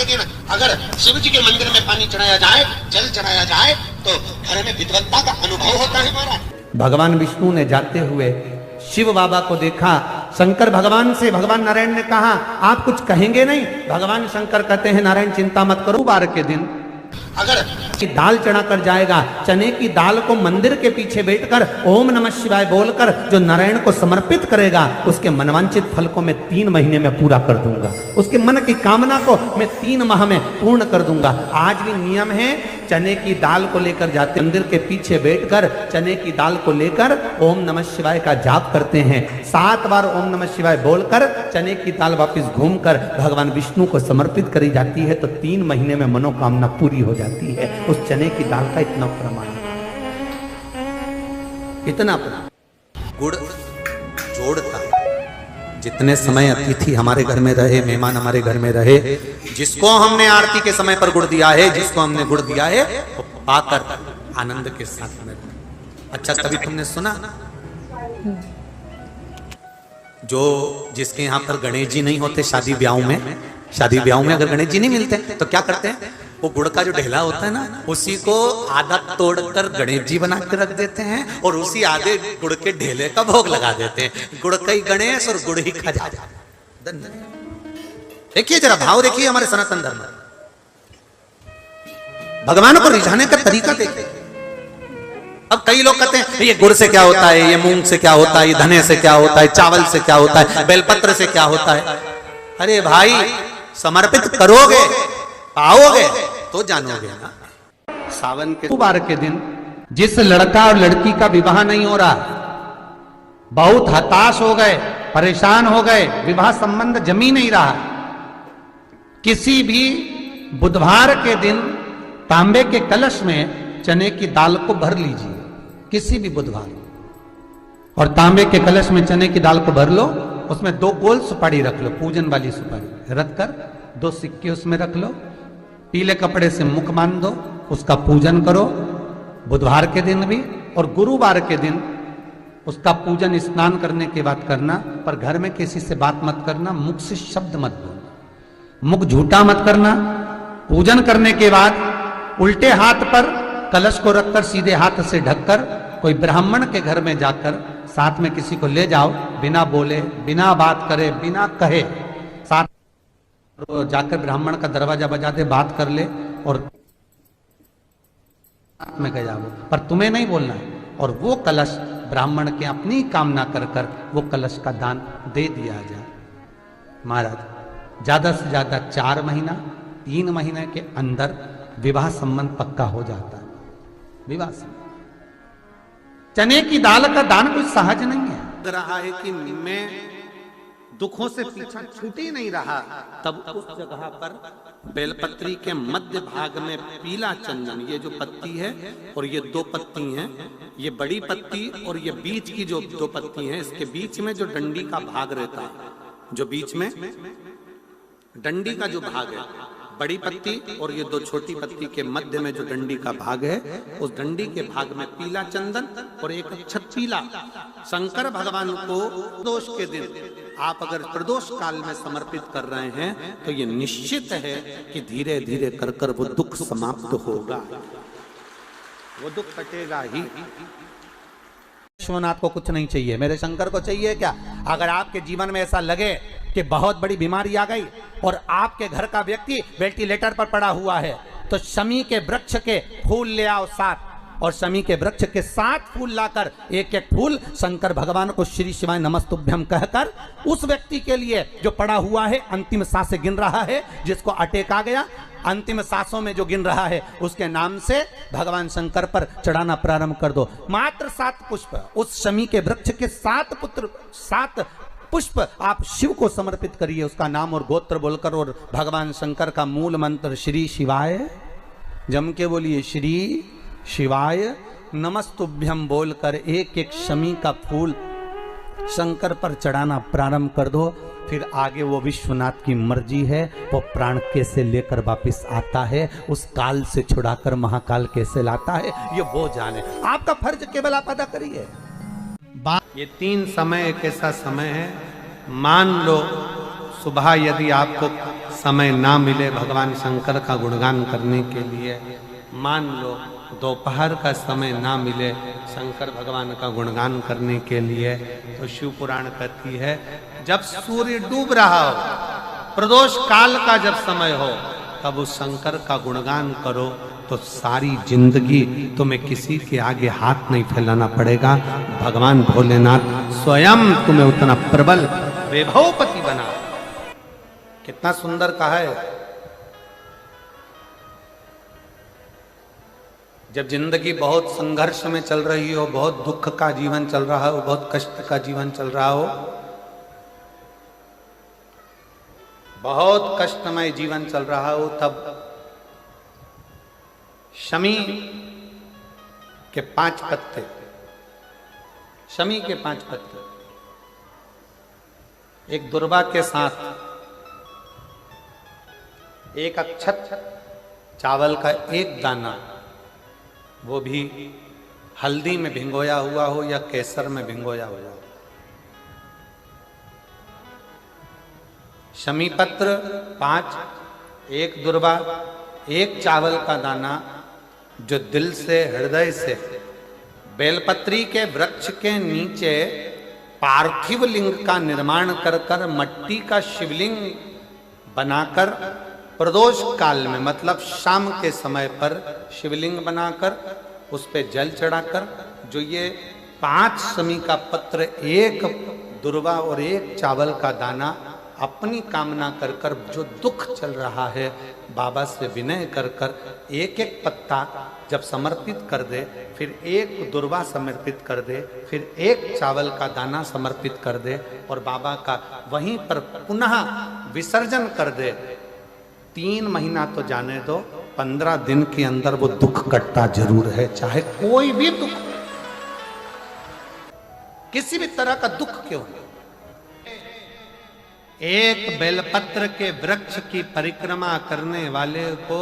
के दिन अगर शिव जी के मंदिर में पानी चढ़ाया जाए, जल चढ़ाया जाए, तो घर में विद्वत्ता का अनुभव होता है महाराज। भगवान विष्णु ने जाते हुए शिव बाबा को देखा। शंकर भगवान से, भगवान नारायण ने कहा आप कुछ कहेंगे नहीं? भगवान शंकर कहते हैं नारायण चिंता मत करो, बार के दिन अगर दाल चढ़ा कर जाएगा, चने की दाल को मंदिर के पीछे बैठकर ओम नमः शिवाय बोलकर जो नारायण को समर्पित करेगा, उसके मनवांचित फल को मैं 3 महीने में पूरा कर दूंगा, उसके मन की कामना को मैं 3 माह में पूर्ण कर दूंगा। आज भी नियम है, चने की दाल को लेकर जाते मंदिर के पीछे बैठकर चने की दाल को लेकर ओम नमः शिवाय का जाप करते हैं। 7 बार ओम नमः शिवाय बोलकर चने की दाल वापस घूमकर भगवान विष्णु को समर्पित करी जाती है, तो 3 महीने में मनोकामना पूरी हो जाती है। उस चने की दाल का इतना प्रमाण, इतना प्रमाण गुड़ जोड़ता है। जितने समय अतिथि हमारे घर में रहे, मेहमान हमारे घर में रहे, जिसको हमने आरती के समय पर गुड़ दिया है, जिसको हमने गुड़ दिया है, वो पाकर आनंद के साथ में। अच्छा, कभी तुमने सुना जो जिसके यहाँ पर गणेश जी नहीं होते, शादी ब्याह में अगर गणेश जी नहीं मिलते तो क्या करते हैं, वो गुड़ का जो ढेला होता है ना, उसी को आधा तोड़कर गणेश जी बना के रख देते हैं और उसी आधे गुड़ के ढेले का भोग लगा देते हैं। गुड़ का ही गणेश और गुड़ ही खजाना। देखिए जरा भाव देखिए हमारे सनातन धर्म, भगवान को रिझाने का तरीका देखिए। अब कई लोग कहते हैं ये गुड़ से क्या होता है, ये मूंग से क्या होता है, ये धने से क्या होता है, चावल से क्या होता है, बेलपत्र से क्या होता है। अरे भाई, समर्पित करोगे, पाओगे तो जानोगे ना। सावन के बार के दिन जिस लड़का और लड़की का विवाह नहीं हो रहा, बहुत हताश हो गए, परेशान हो गए, विवाह संबंध जमी नहीं रहा, किसी भी बुधवार के दिन तांबे के कलश में चने की दाल को भर लीजिए, किसी भी बुधवार, और तांबे के कलश में चने की दाल को भर लो, उसमें 2 गोल सुपारी रख लो, पूजन वाली सुपारी रख कर 2 सिक्के उसमें रख लो, पीले कपड़े से मुख बांध दो, उसका पूजन करो बुधवार के दिन भी, और गुरुवार के दिन उसका पूजन स्नान करने के बाद करना। पर घर में किसी से बात मत करना, मुख से शब्द मत बोलना, मुख झूठा मत करना। पूजन करने के बाद उल्टे हाथ पर कलश को रखकर सीधे हाथ से ढककर कोई ब्राह्मण के घर में जाकर साथ में किसी को ले जाओ, बिना बोले, बिना बात करे, बिना कहे, साथ जाकर ब्राह्मण का दरवाजा बजा दे, बात कर ले और में कह जाओ, पर तुम्हें नहीं बोलना है। और वो कलश ब्राह्मण के अपनी कामना कर कर वो कलश का दान दे दिया जाए। महाराज, ज्यादा से ज्यादा 4 महीना 3 महीने के अंदर विवाह संबंध पक्का हो जाता है। विवाह संबंध, चने की दाल का दान कुछ सहज नहीं है। लग रहा है कि मैं दुखों से पीछा छूट ही नहीं रहा, तब उस जगह पर बेलपत्री के मध्य भाग में पीला चंदन, ये जो पत्ती है और ये 2 पत्ती हैं, ये बड़ी पत्ती और ये बीच की जो 2 पत्ती हैं, इसके बीच में जो डंडी का भाग रहता है, जो बीच में डंडी का जो भाग है, बड़ी पत्ती और ये 2 छोटी पत्ती के मध्य में जो डंडी का भाग है, उस डंडी के भाग में पीला चंदन और एक अक्षत पीला। शंकर भगवान को प्रदोष के दिन आप अगर प्रदोष काल में समर्पित कर रहे हैं, तो ये निश्चित है कि धीरे धीरे कर कर वो दुख समाप्त होगा, वो दुख कटेगा ही। विश्वनाथ को कुछ नहीं चाहिए, मेरे शंकर को चाहिए क्या? अगर आपके जीवन में ऐसा लगे कि बहुत बड़ी बीमारी आ गई और आपके घर का व्यक्ति वेंटिलेटर पर पड़ा हुआ है, तो शमी के वृक्ष के फूल ले आओ 7, और शमी के वृक्ष के 7 फूल लाकर एक एक फूल शंकर भगवान को श्री शिवाय नमस्तुभ्यम कहकर उस व्यक्ति के लिए जो पड़ा हुआ है, अंतिम सांसें गिन रहा है, जिसको अटैक आ गया, अंतिम सांसों में जो गिन रहा है, उसके नाम से भगवान शंकर पर चढ़ाना प्रारंभ कर दो। मात्र 7 पुष्प, उस शमी के वृक्ष के 7 पुष्प आप शिव को समर्पित करिए, उसका नाम और गोत्र बोलकर, और भगवान शंकर का मूल मंत्र श्री शिवाय, जम के बोलिए श्री शिवाय नमस्तुभ्यम बोलकर एक एक शमी का फूल शंकर पर चढ़ाना प्रारंभ कर दो। फिर आगे वो विश्वनाथ की मर्जी है, वो प्राण कैसे लेकर वापिस आता है, उस काल से छुड़ाकर महाकाल कैसे लाता है, ये वो जाने। आपका फर्ज केवल आप अदा करिए। ये 3 समय एक ऐसा समय है, मान लो सुबह यदि आपको समय ना मिले भगवान शंकर का गुणगान करने के लिए, मान लो दोपहर का समय ना मिले शंकर भगवान का गुणगान करने के लिए, तो शिव पुराण कहती है जब सूर्य डूब रहा हो, प्रदोष काल का जब समय हो, तब उस शंकर का गुणगान करो तो सारी जिंदगी तुम्हें किसी के आगे हाथ नहीं फैलाना पड़ेगा। भगवान भोलेनाथ स्वयं तुम्हें उतना प्रबल वैभवपति बना। कितना सुंदर कहा है। जब जिंदगी बहुत संघर्ष में चल रही हो, बहुत दुख का जीवन चल रहा हो, बहुत कष्ट का जीवन चल रहा हो, बहुत कष्टमय जीवन चल रहा हो, तब शमी के 5 पत्ते, शमी के 5 पत्ते, एक दुर्वा के साथ एक अक्षत चावल का एक दाना, वो भी हल्दी में भिंगोया हुआ हो या केसर में भिंगोया हुआ हो, शमी पत्र 5, एक दुर्वा, एक चावल का दाना, जो दिल से हृदय से बेलपत्री के वृक्ष के नीचे पार्थिव लिंग का निर्माण कर कर मट्टी का शिवलिंग बनाकर प्रदोष काल में, मतलब शाम के समय पर शिवलिंग बनाकर उस पे जल चढ़ाकर, जो ये 5 शमी का पत्र, एक दुर्वा और एक चावल का दाना, अपनी कामना कर कर, जो दुख चल रहा है बाबा से विनय कर कर एक एक पत्ता जब समर्पित कर दे, फिर एक दुर्वा समर्पित कर दे, फिर एक चावल का दाना समर्पित कर दे और बाबा का वहीं पर पुनः विसर्जन कर दे, 3 महीना तो जाने दो, 15 दिन के अंदर वो दुख कटता जरूर है, चाहे कोई भी दुख, किसी भी तरह का दुख क्यों हो। एक बेलपत्र के वृक्ष की परिक्रमा करने वाले को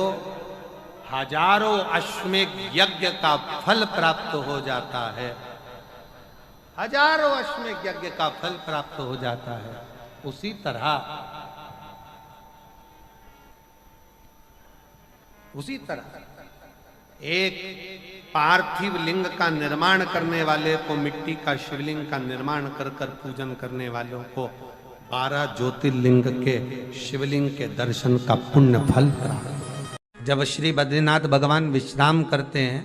हजारों अश्वमेध यज्ञ का फल प्राप्त हो जाता है, हजारों अश्वमेध यज्ञ का फल प्राप्त हो जाता है। उसी तरह एक पार्थिव लिंग का निर्माण करने वाले को, मिट्टी का शिवलिंग का निर्माण कर कर पूजन करने वालों को 12 ज्योतिर्लिंग के शिवलिंग के दर्शन का पुण्य फल प्राप्त। जब श्री बद्रीनाथ भगवान विश्राम करते हैं,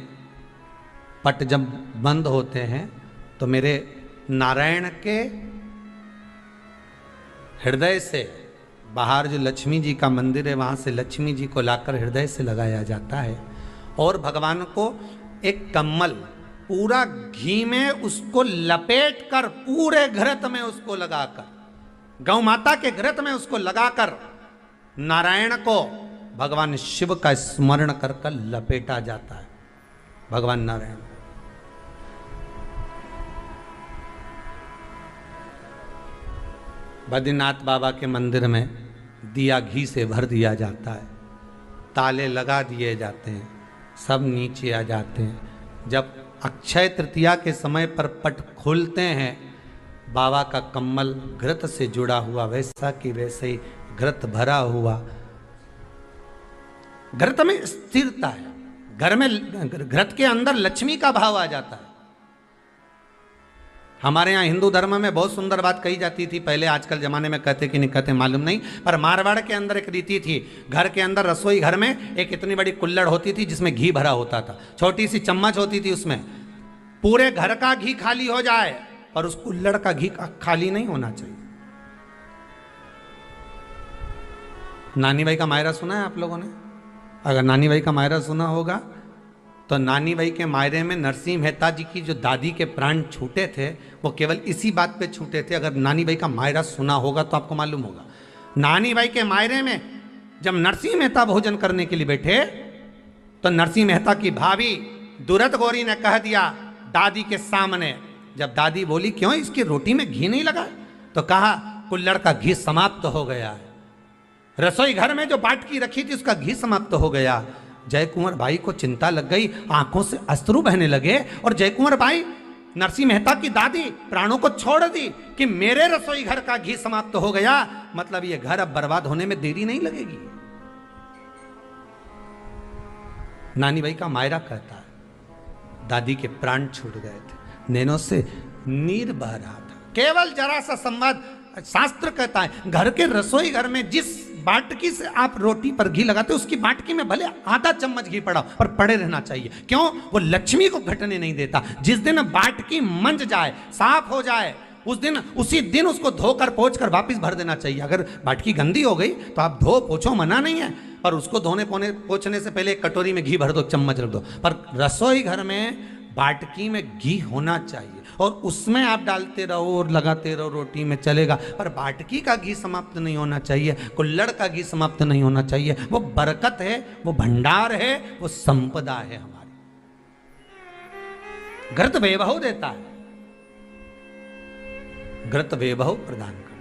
पट जब बंद होते हैं, तो मेरे नारायण के हृदय से बाहर जो लक्ष्मी जी का मंदिर है, वहां से लक्ष्मी जी को लाकर हृदय से लगाया जाता है और भगवान को एक कम्मल पूरा घी में उसको लपेट कर, पूरे घृत में उसको लगाकर, गौ माता के घृत में उसको लगाकर नारायण को भगवान शिव का स्मरण कर कर लपेटा जाता है। भगवान नारायण बद्रीनाथ बाबा के मंदिर में दिया घी से भर दिया जाता है, ताले लगा दिए जाते हैं, सब नीचे आ जाते हैं। जब अक्षय तृतीया के समय पर पट खोलते हैं, बाबा का कम्मल घृत से जुड़ा हुआ वैसा कि वैसे ही घृत भरा हुआ, घृत में स्थिरता है, घर में घृत के अंदर लक्ष्मी का भाव आ जाता है। हमारे यहाँ हिंदू धर्म में बहुत सुंदर बात कही जाती थी पहले, आजकल जमाने में कहते कि नहीं कहते मालूम नहीं, पर मारवाड़ के अंदर एक रीति थी, घर के अंदर रसोई घर में एक इतनी बड़ी कुल्हड़ होती थी जिसमें घी भरा होता था, छोटी सी चम्मच होती थी, उसमें पूरे घर का घी खाली हो जाए पर उस कुल्हड़ का घी खाली नहीं होना चाहिए। नानी भाई का मायरा सुना है आप लोगों ने? अगर नानी भाई का मायरा सुना होगा तो नानी भाई के मायरे में नरसिंह मेहता जी की जो दादी के प्राण छूटे थे, वो केवल इसी बात पे छूटे थे। अगर नानी भाई का मायरा सुना होगा तो आपको मालूम होगा, नानी भाई के मायरे में जब नरसिंह मेहता भोजन करने के लिए बैठे तो नरसिंह मेहता की भाभी दुरत गौरी ने कह दिया दादी के सामने, जब दादी बोली क्यों इसकी रोटी में घी नहीं लगा, तो कहा कुल्हड़ का घी समाप्त हो गया है, रसोई घर में जो बाटकी रखी थी उसका घी समाप्त हो गया। जय कुंवर भाई को चिंता लग गई, आंखों से अश्रु बहने लगे और जय कुंवर भाई नरसिंह मेहता की दादी प्राणों को छोड़ दी कि मेरे रसोई घर का घी समाप्त हो गया, मतलब ये घर अब बर्बाद होने में देरी नहीं लगेगी। नानी भाई का मायरा कहता है दादी के प्राण छूट गए थे, नैनों से नीर बह रहा था, केवल जरा सा संवाद। शास्त्र कहता है घर के रसोई घर में जिस बाटकी से आप रोटी पर घी लगाते उसकी बाटकी में भले आधा चम्मच घी पड़ा पर पड़े रहना चाहिए। क्यों? वो लक्ष्मी को घटने नहीं देता। जिस दिन बाटकी मंज जाए, साफ हो जाए, उसी दिन उसको धोकर पोंछ कर वापस भर देना चाहिए। अगर बाटकी गंदी हो गई तो आप धो पोछो, मना नहीं है, पर उसको पोंछने से पहले एक कटोरी में घी भर दो, चम्मच रख दो। पर रसोई घर में बाटकी में घी होना चाहिए और उसमें आप डालते रहो और लगाते रहो, रोटी में चलेगा, पर बाटकी का घी समाप्त नहीं होना चाहिए, कुल्हड़ का घी समाप्त नहीं होना चाहिए। वो बरकत है, वो भंडार है, वो संपदा है हमारी। घृत वैभव देता है, घृत वैभव प्रदान कर।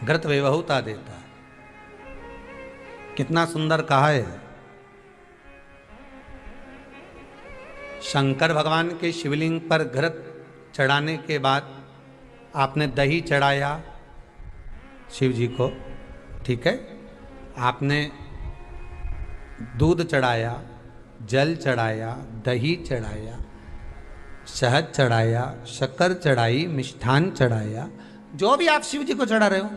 घृत वैभवता देता है। कितना सुंदर कहा है। शंकर भगवान के शिवलिंग पर घृत चढ़ाने के बाद आपने दही चढ़ाया शिव जी को, ठीक है, आपने दूध चढ़ाया, जल चढ़ाया, दही चढ़ाया, शहद चढ़ाया, शक्कर चढ़ाई, मिष्ठान चढ़ाया, जो भी आप शिव जी को चढ़ा रहे हो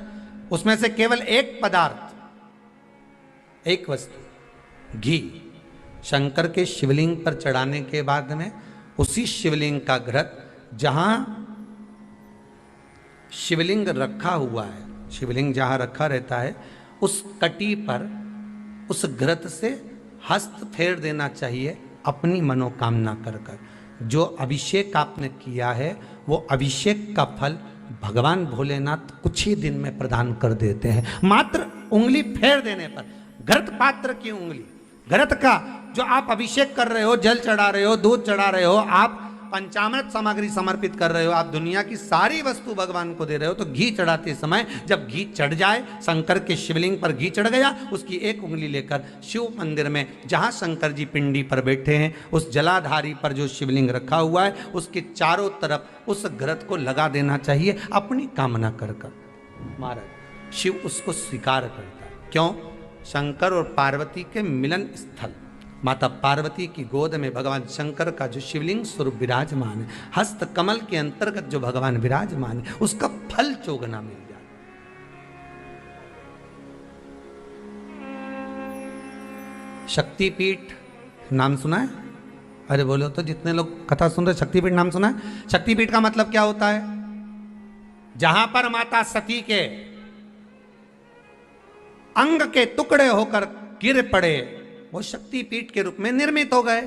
उसमें से केवल एक पदार्थ, एक वस्तु, घी, शंकर के शिवलिंग पर चढ़ाने के बाद में उसी शिवलिंग का घृत, जहां शिवलिंग रखा हुआ है, शिवलिंग जहां रखा रहता है उस कटी पर उस घृत से हस्त फेर देना चाहिए अपनी मनोकामना कर कर। जो अभिषेक आपने किया है वो अभिषेक का फल भगवान भोलेनाथ कुछ ही दिन में प्रदान कर देते हैं। मात्र उंगली फेर देने पर, घृत पात्र की उंगली, घृत का जो आप अभिषेक कर रहे हो, जल चढ़ा रहे हो, दूध चढ़ा रहे हो, आप पंचामृत सामग्री समर्पित कर रहे हो, आप दुनिया की सारी वस्तु भगवान को दे रहे हो, तो घी चढ़ाते समय जब घी चढ़ जाए, शंकर के शिवलिंग पर घी चढ़ गया, उसकी एक उंगली लेकर शिव मंदिर में जहां शंकर जी पिंडी पर बैठे हैं उस जलाधारी पर जो शिवलिंग रखा हुआ है उसके चारों तरफ उस घृत को लगा देना चाहिए अपनी कामना कर कर। महाराज शिव उसको स्वीकार करता है। क्यों? शंकर और पार्वती के मिलन स्थल, माता पार्वती की गोद में भगवान शंकर का जो शिवलिंग स्वरूप विराजमान है, हस्त कमल के अंतर्गत जो भगवान विराजमान है, उसका फल चौगुना मिल जाए। शक्तिपीठ नाम सुना है? अरे बोलो तो, जितने लोग कथा सुन रहे, शक्तिपीठ नाम सुना है? शक्तिपीठ का मतलब क्या होता है? जहां पर माता सती के अंग के टुकड़े होकर गिर पड़े वो शक्तिपीठ के रूप में निर्मित हो गए।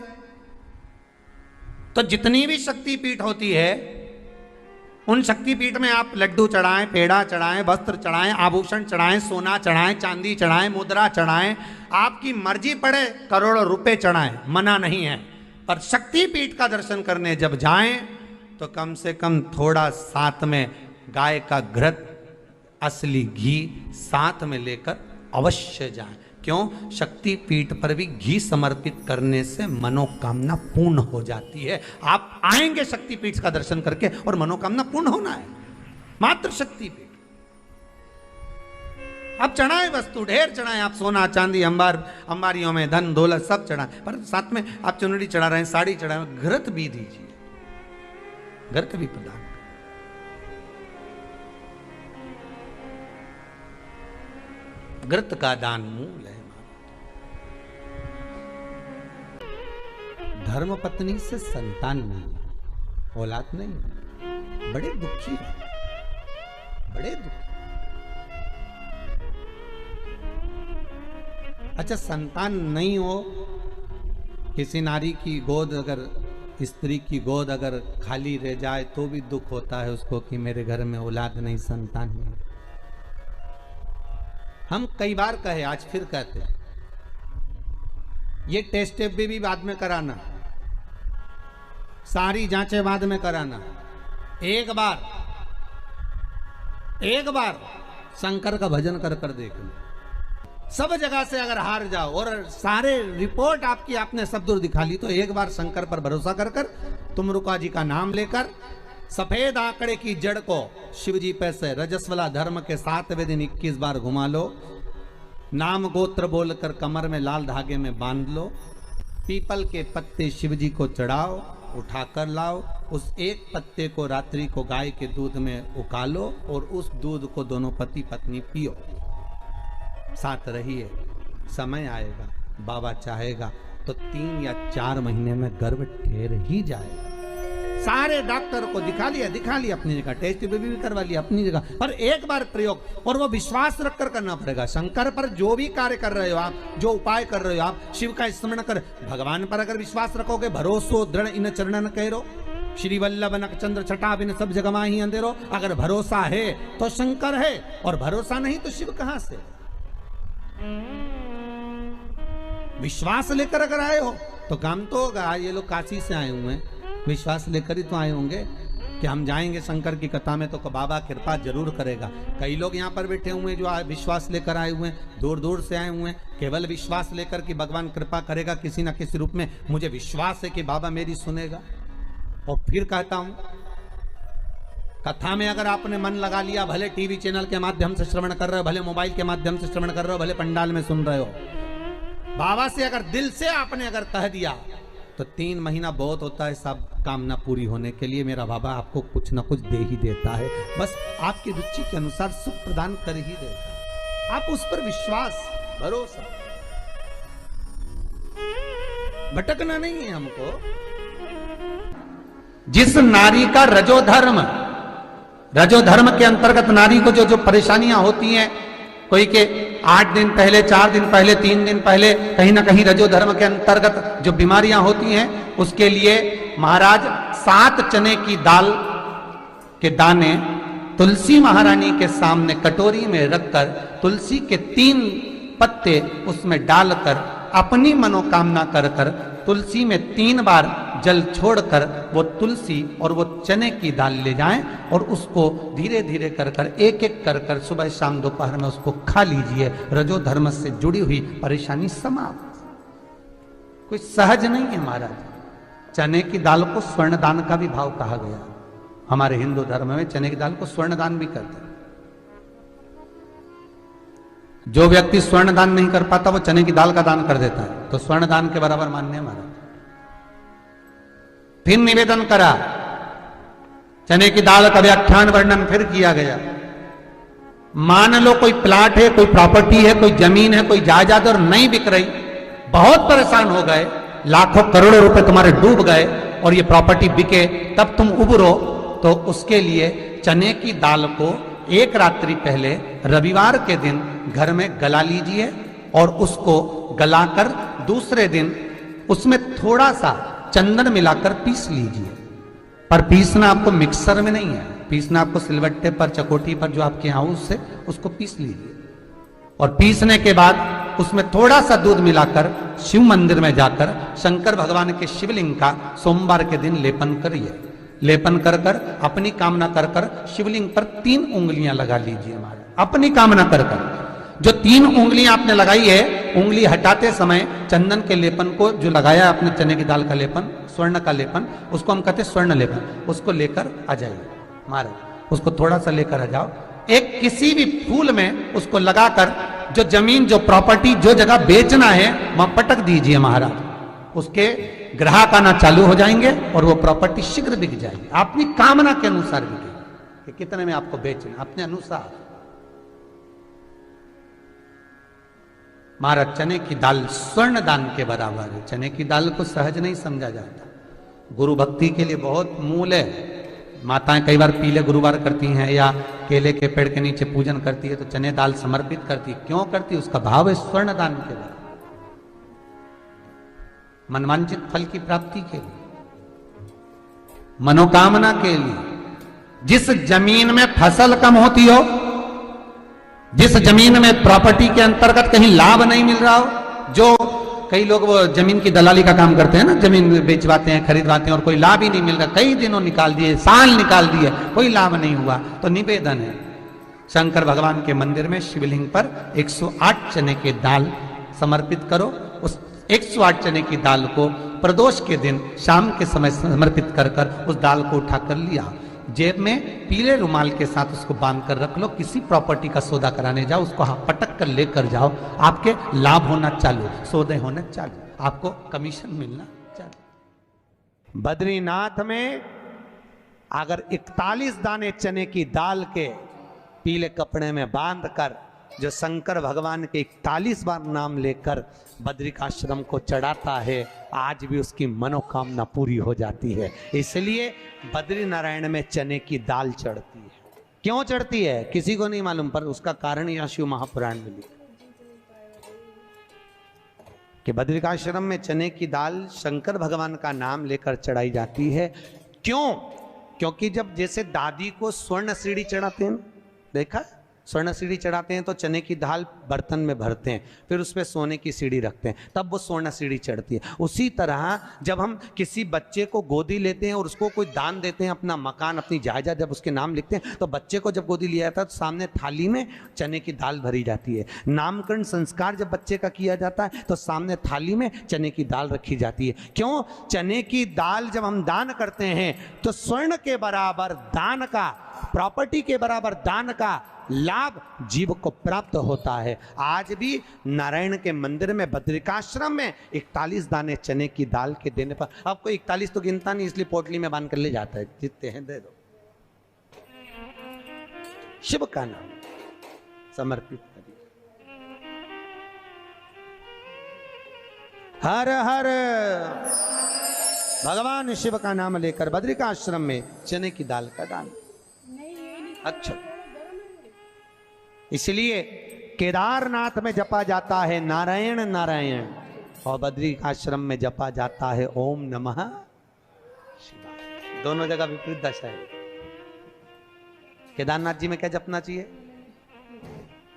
तो जितनी भी शक्तिपीठ होती है उन शक्तिपीठ में आप लड्डू चढ़ाएं, पेड़ा चढ़ाएं, वस्त्र चढ़ाएं, आभूषण चढ़ाएं, सोना चढ़ाएं, चांदी चढ़ाएं, मुद्रा चढ़ाएं, आपकी मर्जी पड़े करोड़ों रुपए चढ़ाएं, मना नहीं है। पर शक्तिपीठ का दर्शन करने जब जाएं तो कम से कम थोड़ा साथ में गाय का घृत, असली घी साथ में लेकर अवश्य जाएं। क्यों? शक्तिपीठ पर भी घी समर्पित करने से मनोकामना पूर्ण हो जाती है। आप आएंगे शक्तिपीठ का दर्शन करके और मनोकामना पूर्ण होना है। मात्र शक्तिपीठ। आप चढ़ाएं वस्तु, ढेर चढ़ाएं, आप सोना चांदी अंबारियों में धन दौलत सब चढ़ाएं, पर साथ में आप चुनरी चढ़ा रहे हैं, साड़ी चढ़ा रहे हैं, घृत भी दीजिए, घृत भी प्रदान। घृत का दान मूल है। धर्म पत्नी से संतान नहीं, औलाद नहीं, बड़े दुखी है, बड़े दुखी। अच्छा, संतान नहीं हो, किसी नारी की गोद, अगर स्त्री की गोद अगर खाली रह जाए तो भी दुख होता है उसको कि मेरे घर में औलाद नहीं, संतान नहीं। हम कई बार कहे, आज फिर कहते हैं, ये टेस्ट भी बाद में कराना, सारी जांचें बाद में कराना। एक बार शंकर का भजन कर कर देख लो, सब जगह से अगर हार जाओ और सारे रिपोर्ट आपकी आपने सब दूर दिखा ली, तो एक बार शंकर पर भरोसा कर कर तुमरुका जी का नाम लेकर सफेद आंकड़े की जड़ को शिव जी पे से रजस्वला धर्म के 7वें दिन 21 बार घुमा लो, नाम गोत्र बोलकर कमर में लाल धागे में बांध लो, पीपल के पत्ते शिव जी को चढ़ाओ, उठाकर लाओ, उस एक पत्ते को रात्रि को गाय के दूध में उकालो और उस दूध को दोनों पति पत्नी पियो, साथ रहिए। समय आएगा, बाबा चाहेगा तो 3 या 4 महीने में गर्भ ठहर ही जाएगा। सारे डॉक्टर को दिखा लिया अपनी जगह, टेस्ट भी करवा लिया अपनी जगह, पर एक बार प्रयोग, और वो विश्वास रखकर करना पड़ेगा। शंकर पर जो भी कार्य कर रहे हो आप, जो उपाय कर रहे हो आप, शिव का स्मरण कर, भगवान पर अगर विश्वास रखोगे, भरोसो दृढ़ इन चरणन कहो, श्री वल्लभ नक चंद्र छटा बिन सब जगमा ही अंधेरो। अगर भरोसा है तो शंकर है, और भरोसा नहीं तो शिव कहां से। विश्वास लेकर अगर आए हो तो काम तो होगा। ये लोग काशी से आए हुए हैं, विश्वास लेकर ही तो आए होंगे कि हम जाएंगे शंकर की कथा में तो बाबा कृपा जरूर करेगा। कई लोग यहाँ पर बैठे हुए हैं जो विश्वास लेकर आए हुए हैं, दूर दूर से आए हुए हैं, केवल विश्वास लेकर कि भगवान कृपा करेगा किसी ना किसी रूप में, मुझे विश्वास है कि बाबा मेरी सुनेगा। और फिर कहता हूं, कथा में अगर आपने मन लगा लिया, भले टीवी चैनल के माध्यम से श्रवण कर रहे हो, भले मोबाइल के माध्यम से श्रवण कर रहे हो, भले पंडाल में सुन रहे हो, बाबा से अगर दिल से आपने अगर कह दिया तो 3 महीना बहुत होता है सब कामना पूरी होने के लिए। मेरा बाबा आपको कुछ ना कुछ दे ही देता है, बस आपकी रुचि के अनुसार सुख प्रदान कर ही देता है। आप उस पर विश्वास, भरोसा, भटकना नहीं है हमको। जिस नारी का रजोधर्म के अंतर्गत नारी को जो परेशानियां होती हैं, कोई के 8 दिन पहले, 4 दिन पहले, 3 दिन पहले कहीं ना कहीं रजोधर्म के अंतर्गत जो बीमारियां होती हैं, उसके लिए महाराज 7 चने की दाल के दाने तुलसी महारानी के सामने कटोरी में रखकर तुलसी के 3 पत्ते उसमें डालकर अपनी मनोकामना कर कर तुलसी में 3 बार जल छोड़कर वो तुलसी और वो चने की दाल ले जाएं और उसको धीरे धीरे कर कर एक एक कर कर सुबह शाम दोपहर में उसको खा लीजिए। रजो धर्म से जुड़ी हुई परेशानी समाप्त। कोई सहज नहीं है महाराज। चने की दाल को स्वर्ण दान का भी भाव कहा गया। हमारे हिंदू धर्म में चने की दाल को स्वर्ण दान भी करते हैं। जो व्यक्ति स्वर्ण दान नहीं कर पाता वो चने की दाल का दान कर देता है, तो स्वर्ण दान के बराबर मान्य है महाराज। फिर निवेदन करा, चने की दाल का व्याख्यान वर्णन फिर किया गया। मान लो कोई प्लाट है, कोई प्रॉपर्टी है, कोई जमीन है, कोई जायदाद और नहीं बिक रही, बहुत परेशान हो गए, लाखों करोड़ों रुपए तुम्हारे डूब गए और ये प्रॉपर्टी बिके तब तुम उबरो, तो उसके लिए चने की दाल को एक रात्रि पहले रविवार के दिन घर में गला लीजिए और उसको गलाकर दूसरे दिन उसमें थोड़ा सा चंदन मिलाकर पीस लीजिए। पर पीसना आपको मिक्सर में नहीं है, पीसना आपको सिलबट्टे पर, चकोटी पर जो आपके यहाँ उससे उसको पीस लीजिए। और पीसने के बाद उसमें थोड़ा सा दूध मिलाकर शिव मंदिर में जाकर शंकर भगवान के शिवलिंग का सोमवार के दिन लेपन करिए। लेपन कर कर अपनी कामना कर कर शिवलिंग पर 3 उंगलियां लगा लीजिए महाराज, अपनी कामना कर कर। जो 3 उंगलियां आपने लगाई है, उंगली हटाते समय चंदन के लेपन को जो लगाया आपने, चने की दाल का लेपन, स्वर्ण का लेपन, उसको हम कहते हैं स्वर्ण लेपन, उसको लेकर आ जाइए महाराज। उसको थोड़ा सा लेकर आ जाओ, एक किसी भी फूल में उसको लगाकर जो जमीन, जो प्रॉपर्टी, जो जगह बेचना है वहां पटक दीजिए महाराज। उसके ग्राहक आना चालू हो जाएंगे और वो प्रॉपर्टी शीघ्र बिक जाएगी। अपनी कामना के अनुसार बिकेगी कि कितने में आपको बेचना, अपने अनुसार। महाराज चने की दाल स्वर्ण दान के बराबर है। चने की दाल को सहज नहीं समझा जाता। गुरु भक्ति के लिए बहुत मूल है। माताएं कई बार पीले गुरुवार करती हैं या केले के पेड़ के नीचे पूजन करती है तो चने दाल समर्पित करती है। क्यों करती है? उसका भाव है स्वर्ण दान के बराबर, मनवांचित फल की प्राप्ति के लिए, मनोकामना के लिए। जिस जमीन में फसल कम होती हो, जिस जमीन में प्रॉपर्टी के अंतर्गत कहीं लाभ नहीं मिल रहा हो, जो कई लोग वो जमीन की दलाली का काम करते हैं ना, जमीन बेचवाते हैं, खरीदवाते हैं और कोई लाभ ही नहीं मिल रहा, कई दिनों निकाल दिए, साल निकाल दिए, कोई लाभ नहीं हुआ, तो निवेदन है शंकर भगवान के मंदिर में शिवलिंग पर 108 चने के दाल समर्पित करो। उस 108 चने की दाल को प्रदोष के दिन शाम के समय समर्पित कर कर उस दाल को उठाकर लिया, जेब में पीले रुमाल के साथ उसको बांध कर रख लो। किसी प्रॉपर्टी का सौदा कराने जाओ, उसको पटक कर लेकर जाओ, आपके लाभ होना चालू, सौदे होना चालू, आपको कमीशन मिलना चालू। बद्रीनाथ में अगर 41 दाने चने की दाल के पीले कपड़े में बांध कर जो शंकर भगवान के 41 बार नाम लेकर बद्रिकाश्रम को चढ़ाता है, आज भी उसकी मनोकामना पूरी हो जाती है। इसलिए बद्री नारायण में चने की दाल चढ़ती है। क्यों चढ़ती है किसी को नहीं मालूम, पर उसका कारण यह शिव महापुराण में लिखा कि बद्रिकाश्रम में चने की दाल शंकर भगवान का नाम लेकर चढ़ाई जाती है। क्यों? क्योंकि जब जैसे दादी को स्वर्ण सीढ़ी चढ़ाते हैं, देखा स्वर्ण सीढ़ी चढ़ाते हैं तो चने की दाल बर्तन में भरते हैं, फिर उस पर सोने की सीढ़ी रखते हैं, तब वो स्वर्ण सीढ़ी चढ़ती है। उसी तरह जब हम किसी बच्चे को गोदी लेते हैं और उसको कोई दान देते हैं, अपना मकान अपनी जायदाद जब उसके नाम लिखते हैं, तो बच्चे को जब गोदी लिया जाता है तो सामने थाली में चने की दाल भरी जाती है। नामकरण संस्कार जब बच्चे का किया जाता है तो सामने थाली में चने की दाल रखी जाती है। क्यों? चने की दाल जब हम दान करते हैं तो स्वर्ण के बराबर दान का, प्रॉपर्टी के बराबर दान का लाभ जीव को प्राप्त होता है। आज भी नारायण के मंदिर में बद्रिकाश्रम में 41 दाने चने की दाल के देने पर, आपको 41 तो गिनता नहीं इसलिए पोटली में बांध कर ले जाता है, जितने हैं दे दो, शिव का नाम समर्पित करिए। हर हर भगवान शिव का नाम लेकर बद्रिकाश्रम में चने की दाल का दान। अच्छा, इसलिए केदारनाथ में जपा जाता है नारायण नारायण और बद्रिकाश्रम में जपा जाता है ओम नमः शिवाय। दोनों जगह विपरीत दशा है। केदारनाथ जी में क्या जपना चाहिए?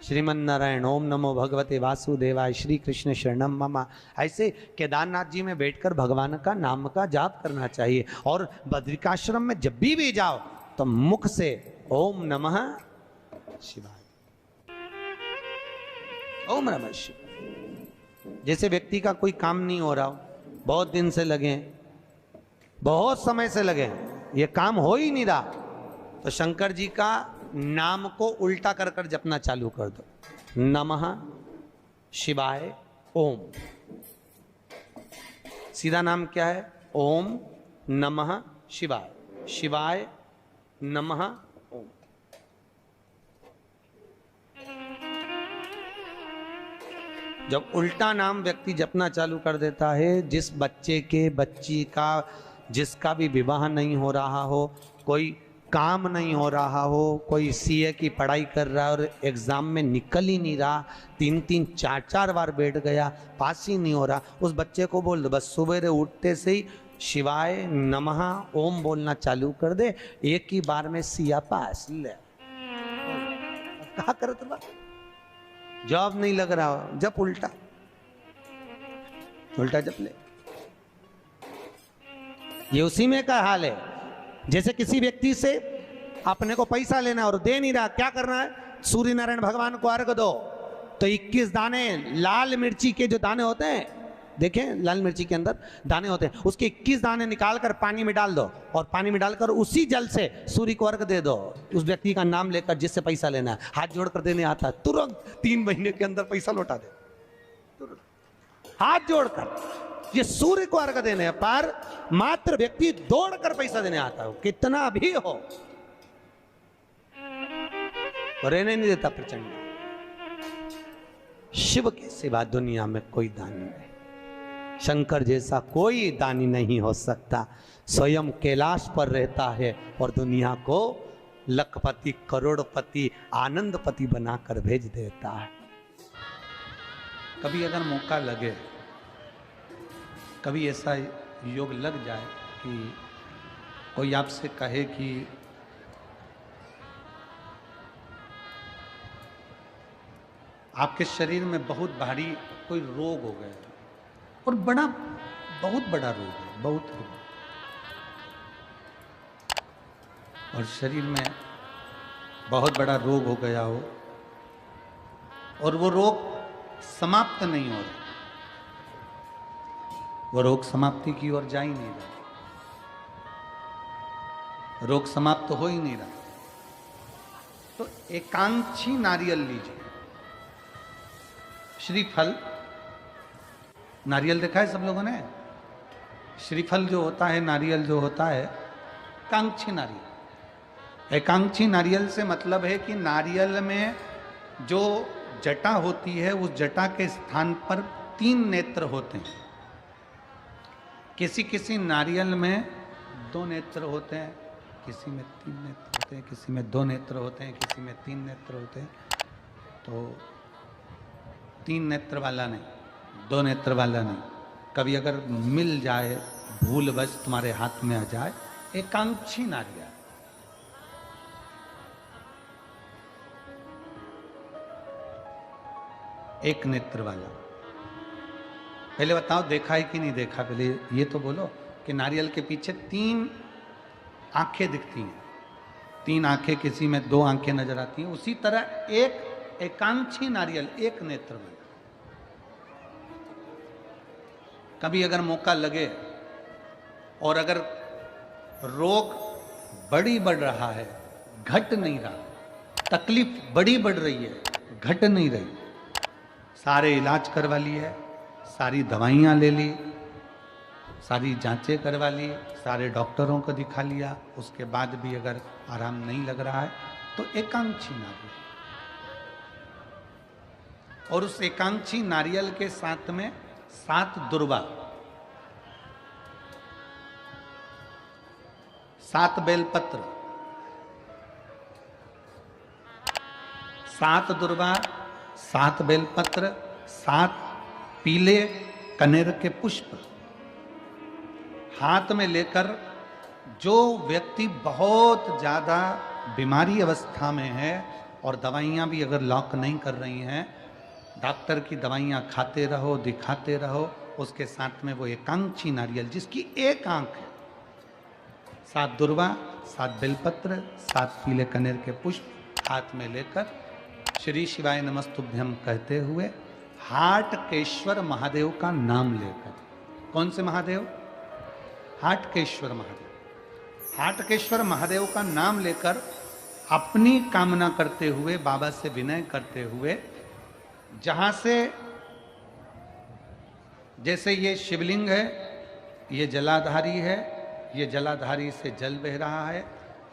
श्रीमन नारायण ओम नमो भगवते वासुदेवाय श्री कृष्ण शरणम मम। ऐसे केदारनाथ जी में बैठकर भगवान का नाम का जाप करना चाहिए। और बद्रिकाश्रम में जब भी जाओ तो मुख से ओम नमः शिवाय, ओम नमः शिवाय। जैसे व्यक्ति का कोई काम नहीं हो रहा हो, बहुत दिन से लगे, बहुत समय से लगे, ये काम हो ही नहीं रहा, तो शंकर जी का नाम को उल्टा कर कर जपना चालू कर दो। नमः शिवाय ओम। सीधा नाम क्या है? ओम नमः शिवाय, शिवाय नमः ओम। जब उल्टा नाम व्यक्ति जपना चालू कर देता है, जिस बच्चे के, बच्ची का, जिसका भी विवाह नहीं हो रहा हो, कोई काम नहीं हो रहा हो, कोई सीए की पढ़ाई कर रहा है और एग्जाम में निकल ही नहीं रहा, 3-3 4-4 बार बैठ गया, पास ही नहीं हो रहा, उस बच्चे को बोल दो बस सुबह उठते से ही शिवाय नमः ओम बोलना चालू कर दे, एक ही बार में सिया पास ले। कहा करत बा, जॉब नहीं लग रहा, जब उल्टा उल्टा जब ले। ये उसी में का हाल है। जैसे किसी व्यक्ति से अपने को पैसा लेना और दे नहीं रहा, क्या करना है? सूर्य नारायण भगवान को अर्घ दो। तो 21 दाने लाल मिर्ची के जो दाने होते हैं, देखें लाल मिर्ची के अंदर दाने होते हैं, उसके 21 दाने निकालकर पानी में डाल दो और पानी में डालकर उसी जल से सूर्य को अर्घ दे दो। उस व्यक्ति का नाम लेकर जिससे पैसा लेना है, हाथ जोड़कर देने आता है, तुरंत 3 महीने के अंदर पैसा लौटा दे, तुरंत हाथ जोड़कर। ये सूर्य को अर्घ देने पर मात्र व्यक्ति दौड़कर पैसा देने आता है, कितना भी हो, रहने नहीं देता प्रचंड। शिव के सिवा दुनिया में कोई दानी नहीं, शंकर जैसा कोई दानी नहीं हो सकता। स्वयं कैलाश पर रहता है और दुनिया को लखपति, करोड़पति, आनंदपति बनाकर भेज देता है। कभी अगर मौका लगे, कभी ऐसा योग लग जाए कि कोई आपसे कहे कि आपके शरीर में बहुत भारी कोई रोग हो गया और बहुत बड़ा रोग है, बहुत रोग, और शरीर में बहुत बड़ा रोग हो गया हो और वो रोग समाप्त नहीं हो रहा, वो रोग समाप्ति की ओर जा ही नहीं रहा, रोग समाप्त हो ही नहीं रहा। तो एकांक्षी नारियल लीजिए, श्रीफल, नारियल देखा है सब लोगों ने? श्रीफल जो होता है, नारियल जो होता है, एकांक्षी नारियल। एकांक्षी नारियल से मतलब है कि नारियल में जो जटा होती है उस जटा के स्थान पर 3 नेत्र होते हैं। किसी किसी नारियल में 2 नेत्र होते हैं, किसी में 3 नेत्र होते हैं, किसी में 2 नेत्र होते हैं, किसी में 3 नेत्र होते हैं। तो 3 नेत्र वाला नहीं, 2 नेत्र वाला नहीं, कभी अगर मिल जाए, भूलवश तुम्हारे हाथ में आ जाए, एकांक्षी नारियल। एक नेत्र वाला। पहले बताओ देखा है कि नहीं देखा? पहले ये तो बोलो कि नारियल के पीछे 3 आंखें दिखती हैं, 3 आंखें, किसी में 2 आंखें नजर आती हैं। उसी तरह एक एकांक्षी नारियल, एक नेत्र वाला। कभी अगर मौका लगे और अगर रोग बढ़ रहा है, घट नहीं रहा, तकलीफ बढ़ रही है, घट नहीं रही, सारे इलाज करवा लिए, सारी दवाइयाँ ले ली, सारी जांचें करवा ली, सारे डॉक्टरों को दिखा लिया, उसके बाद भी अगर आराम नहीं लग रहा है तो एकांक्षी नारियल। और उस एकांक्षी नारियल के साथ में 7 दुर्वा, 7 बेलपत्र, 7 दुर्वा, 7 बेलपत्र, 7 पीले कनेर के पुष्प हाथ में लेकर, जो व्यक्ति बहुत ज्यादा बीमारी अवस्था में है और दवाइयां भी अगर लॉक नहीं कर रही हैं, डॉक्टर की दवाइयां खाते रहो, दिखाते रहो, उसके साथ में वो एकांक्षी नारियल जिसकी एक आंख है, 7 दुर्वा, 7 बेलपत्र, 7 पीले कनेर के पुष्प हाथ में लेकर श्री शिवाय नमस्तुभ्यम कहते हुए हाटकेश्वर महादेव का नाम लेकर। कौन से महादेव? हाटकेश्वर महादेव। हाटकेश्वर महादेव का नाम लेकर अपनी कामना करते हुए, बाबा से विनय करते हुए, जहां से, जैसे ये शिवलिंग है, ये जलाधारी है, ये जलाधारी से जल बह रहा है,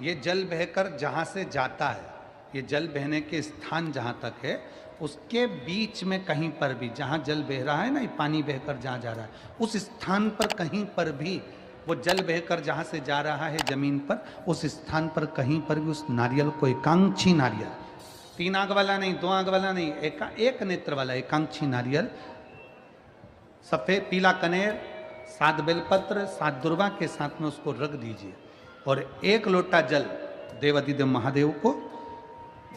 ये जल बहकर जहां से जाता है, ये जल बहने के स्थान जहां तक है, उसके बीच में कहीं पर भी, जहां जल बह रहा है ना, ये पानी बहकर जहां जा रहा है, उस स्थान पर कहीं पर भी, वो जल बहकर जहां से जा रहा है जमीन पर, उस स्थान पर कहीं पर भी उस नारियल को, एकांक्षी नारियल, 3 आंख वाला नहीं, 2 आंख वाला नहीं, एक नेत्र वाला एकांक्षी नारियल, सफेद पीला कनेर, 7 बेलपत्र, 7 दुर्वा के साथ में उसको रख दीजिए और 1 लोटा जल देवाधिदेव महादेव को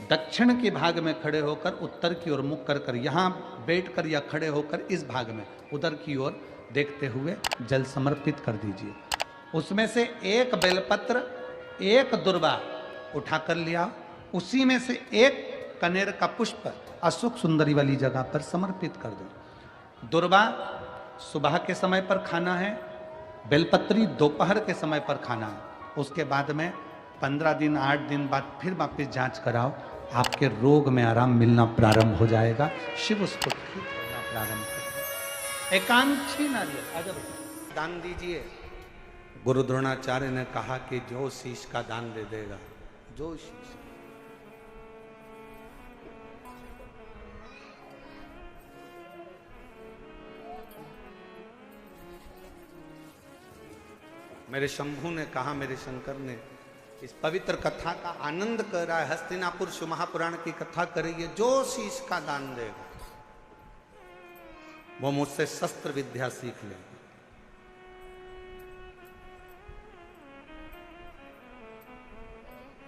दक्षिण के भाग में खड़े होकर, उत्तर की ओर मुख कर यहाँ बैठकर या खड़े होकर इस भाग में उधर की ओर देखते हुए जल समर्पित कर दीजिए। उसमें से 1 बेलपत्र, 1 दुर्वा उठा कर लिया, उसी में से 1 कनेर का पुष्प अशोक सुंदरी वाली जगह पर समर्पित कर दो। दुर्वा सुबह के समय पर खाना है, बेलपत्री दोपहर के समय पर खाना है। उसके बाद में 15 दिन 8 दिन बाद फिर वापस जांच कराओ, आपके रोग में आराम मिलना प्रारंभ हो जाएगा, शिव उसको ठीक करना प्रारंभ करेगा। एकांक्षी नारियल अगर दान दीजिए, गुरु द्रोणाचार्य ने कहा कि जो शीश का दान दे देगा, जो शीश, मेरे शंभू ने कहा, मेरे शंकर ने, इस पवित्र कथा का आनंद कर रहा है, हस्तिनापुर शिव महापुराण की कथा करिए, जो शीश का दान देगा वो मुझसे शस्त्र विद्या सीख लेगा।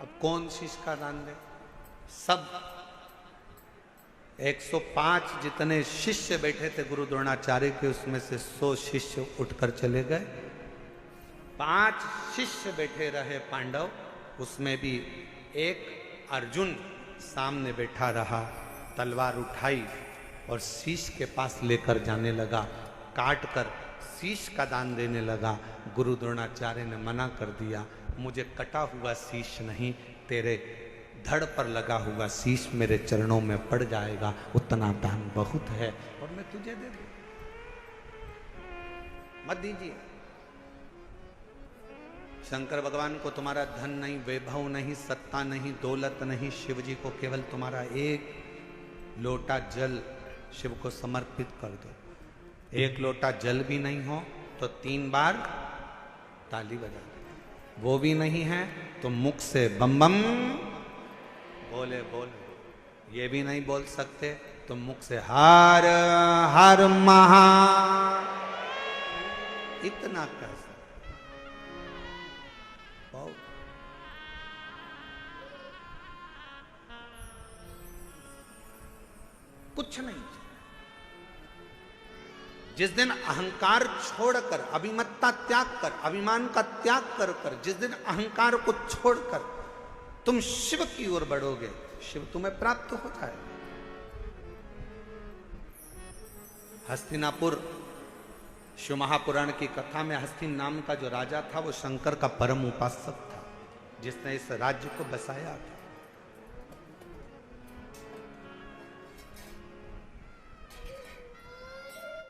अब कौन शीश का दान दे? सब 105 जितने शिष्य बैठे थे गुरु द्रोणाचार्य के, उसमें से 100 शिष्य उठकर चले गए। 5 शिष्य बैठे रहे पांडव, उसमें भी 1 अर्जुन सामने बैठा रहा, तलवार उठाई और शीश के पास लेकर जाने लगा, काट कर शीश का दान देने लगा। गुरु द्रोणाचार्य ने मना कर दिया, मुझे कटा हुआ शीश नहीं, तेरे धड़ पर लगा हुआ शीश मेरे चरणों में पड़ जाएगा, उतना दान बहुत है और मैं तुझे दे दूं, मत दीजिए। शंकर भगवान को तुम्हारा धन नहीं, वैभव नहीं, सत्ता नहीं, दौलत नहीं, शिव जी को केवल तुम्हारा एक लोटा जल शिव को समर्पित कर दो। एक लोटा जल भी नहीं हो तो 3 बार ताली बजा दो, वो भी नहीं है तो मुख से बम बम बोले बोले, ये भी नहीं बोल सकते तो मुख से हर हर महा, इतना कर सकते, बहुत। कुछ नहीं। जिस दिन अहंकार छोड़कर, अभिमत्ता त्याग कर, अभिमान का त्याग कर, जिस दिन अहंकार को छोड़कर तुम शिव की ओर बढ़ोगे, शिव तुम्हें प्राप्त हो जाएगा। हस्तिनापुर शिव महापुराण की कथा में हस्तिन नाम का जो राजा था वो शंकर का परम उपासक था, जिसने इस राज्य को बसाया था।